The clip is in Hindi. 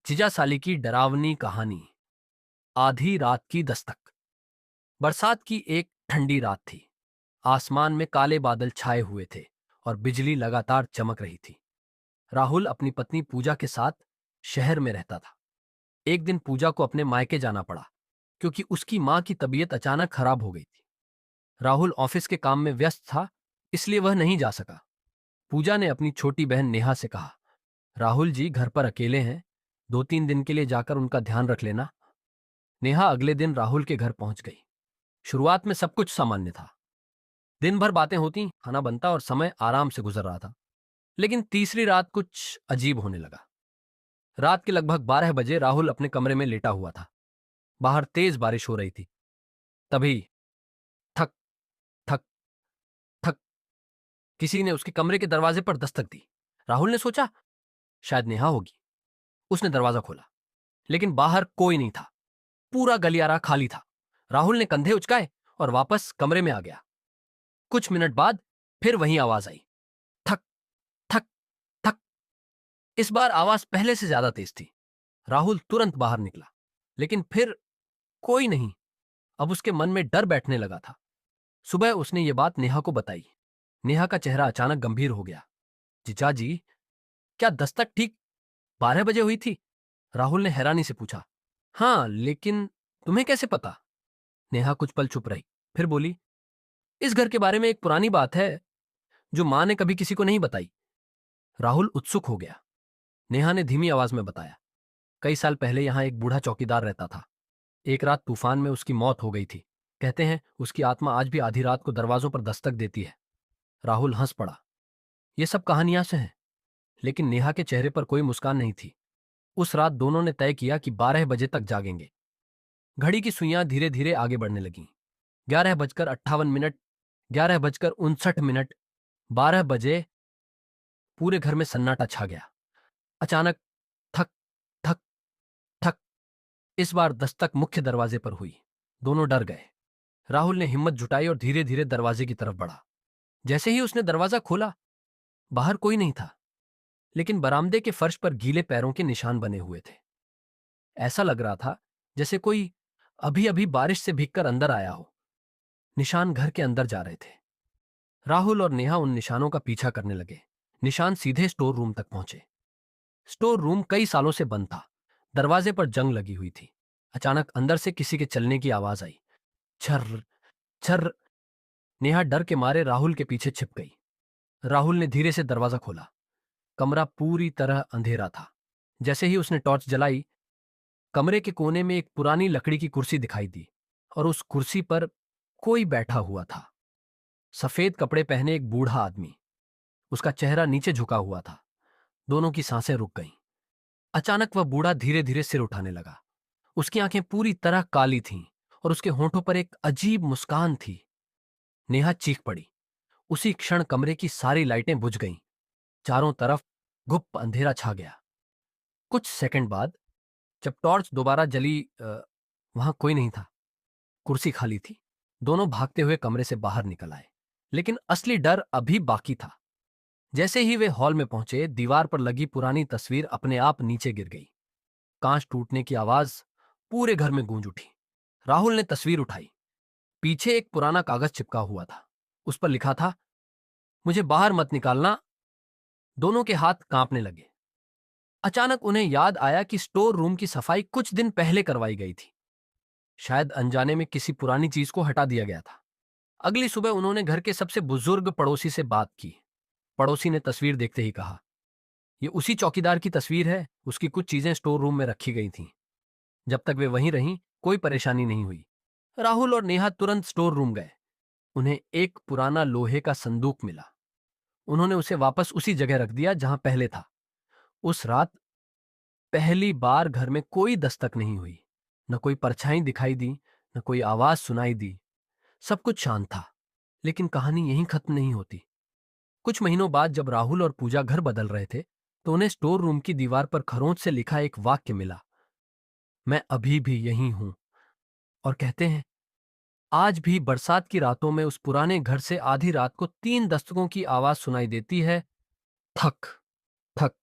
जीजा साली की डरावनी कहानी। आधी रात की दस्तक। बरसात की एक ठंडी रात थी। आसमान में काले बादल छाए हुए थे और बिजली लगातार चमक रही थी। राहुल अपनी पत्नी पूजा के साथ शहर में रहता था। एक दिन पूजा को अपने मायके जाना पड़ा क्योंकि उसकी मां की तबीयत अचानक खराब हो गई थी। राहुल ऑफिस के काम में व्यस्त था, इसलिए वह नहीं जा सका। पूजा ने अपनी छोटी बहन नेहा से कहा, राहुल जी घर पर अकेले हैं, 2-3 दिन के लिए जाकर उनका ध्यान रख लेना। नेहा अगले दिन राहुल के घर पहुंच गई। शुरुआत में सब कुछ सामान्य था। दिन भर बातें होती, खाना बनता और समय आराम से गुजर रहा था। लेकिन तीसरी रात कुछ अजीब होने लगा। रात के लगभग 12 बजे राहुल अपने कमरे में लेटा हुआ था। बाहर तेज बारिश हो रही थी। तभी ठक ठक ठक, किसी ने उसके कमरे के दरवाजे पर दस्तक दी। राहुल ने सोचा शायद नेहा होगी। उसने दरवाजा खोला, लेकिन बाहर कोई नहीं था। पूरा गलियारा खाली था। राहुल ने कंधे उचकाए और वापस कमरे में आ गया। कुछ मिनट बाद फिर वही आवाज आई, ठक ठक ठक। इस बार आवाज पहले से ज्यादा तेज थी। राहुल तुरंत बाहर निकला, लेकिन फिर कोई नहीं। अब उसके मन में डर बैठने लगा था। सुबह उसने ये बात नेहा को बताई। नेहा का चेहरा अचानक गंभीर हो गया। जीजा जी, क्या दस्तक ठीक 12 बजे हुई थी? राहुल ने हैरानी से पूछा। हाँ, लेकिन तुम्हें कैसे पता? नेहा कुछ पल चुप रही, फिर बोली, इस घर के बारे में एक पुरानी बात है जो मां ने कभी किसी को नहीं बताई। राहुल उत्सुक हो गया। नेहा ने धीमी आवाज में बताया, कई साल पहले यहां एक बूढ़ा चौकीदार रहता था। एक रात तूफान में उसकी मौत हो गई थी। कहते हैं उसकी आत्मा आज भी आधी रात को दरवाजों पर दस्तक देती है। राहुल हंस पड़ा। ये सब कहानियां से हैं, लेकिन नेहा के चेहरे पर कोई मुस्कान नहीं थी। उस रात दोनों ने तय किया कि 12 बजे तक जागेंगे। घड़ी की सुइयां धीरे धीरे आगे बढ़ने लगीं। 11 बजकर 58 मिनट, 11 बजकर 59 मिनट, 12 बजे। पूरे घर में सन्नाटा छा गया। अचानक थक थक थक। इस बार दस्तक मुख्य दरवाजे पर हुई। दोनों डर गए। राहुल ने हिम्मत जुटाई और धीरे धीरे दरवाजे की तरफ बढ़ा। जैसे ही उसने दरवाजा खोला, बाहर कोई नहीं था, लेकिन बरामदे के फर्श पर गीले पैरों के निशान बने हुए थे। ऐसा लग रहा था जैसे कोई अभी अभी बारिश से भीगकर अंदर आया हो। निशान घर के अंदर जा रहे थे। राहुल और नेहा उन निशानों का पीछा करने लगे। निशान सीधे स्टोर रूम तक पहुंचे। स्टोर रूम कई सालों से बंद था। दरवाजे पर जंग लगी हुई थी। अचानक अंदर से किसी के चलने की आवाज आई। छर्र छर्र। नेहा डर के मारे राहुल के पीछे छिप गई। राहुल ने धीरे से दरवाजा खोला। कमरा पूरी तरह अंधेरा था। जैसे ही उसने टॉर्च जलाई, कमरे के कोने में एक पुरानी लकड़ी की कुर्सी दिखाई दी और उस कुर्सी पर कोई बैठा हुआ था। सफेद कपड़े पहने एक बूढ़ा आदमी। उसका चेहरा नीचे झुका हुआ था। दोनों की सांसें रुक गईं। अचानक वह बूढ़ा धीरे धीरे सिर उठाने लगा। उसकी आंखें पूरी तरह काली थीं और उसके होठों पर एक अजीब मुस्कान थी। नेहा चीख पड़ी। उसी क्षण कमरे की सारी लाइटें बुझ गईं। चारों तरफ गुप्त अंधेरा छा गया। कुछ सेकंड बाद जब टॉर्च दोबारा जली, वहां कोई नहीं था। कुर्सी खाली थी। दोनों भागते हुए कमरे से बाहर निकल आए, लेकिन असली डर अभी बाकी था। जैसे ही वे हॉल में पहुंचे, दीवार पर लगी पुरानी तस्वीर अपने आप नीचे गिर गई। कांच टूटने की आवाज पूरे घर में गूंज उठी। राहुल ने तस्वीर उठाई। पीछे एक पुराना कागज चिपका हुआ था। उस पर लिखा था, मुझे बाहर मत निकालना। दोनों के हाथ कांपने लगे। अचानक उन्हें याद आया कि स्टोर रूम की सफाई कुछ दिन पहले करवाई गई थी। शायद अनजाने में किसी पुरानी चीज को हटा दिया गया था। अगली सुबह उन्होंने घर के सबसे बुजुर्ग पड़ोसी से बात की। पड़ोसी ने तस्वीर देखते ही कहा, ये उसी चौकीदार की तस्वीर है। उसकी कुछ चीजें स्टोर रूम में रखी गई थीं। जब तक वे वहीं रहीं, कोई परेशानी नहीं हुई। राहुल और नेहा तुरंत स्टोर रूम गए। उन्हें एक पुराना लोहे का संदूक मिला। उन्होंने उसे वापस उसी जगह रख दिया जहां पहले था। उस रात पहली बार घर में कोई दस्तक नहीं हुई। न कोई परछाई दिखाई दी, न कोई आवाज सुनाई दी। सब कुछ शांत था। लेकिन कहानी यहीं खत्म नहीं होती। कुछ महीनों बाद जब राहुल और पूजा घर बदल रहे थे, तो उन्हें स्टोर रूम की दीवार पर खरोंच से लिखा एक वाक्य मिला, मैं अभी भी यहीं हूं। और कहते हैं, आज भी बरसात की रातों में उस पुराने घर से आधी रात को 3 दस्तकों की आवाज सुनाई देती है, थक थक।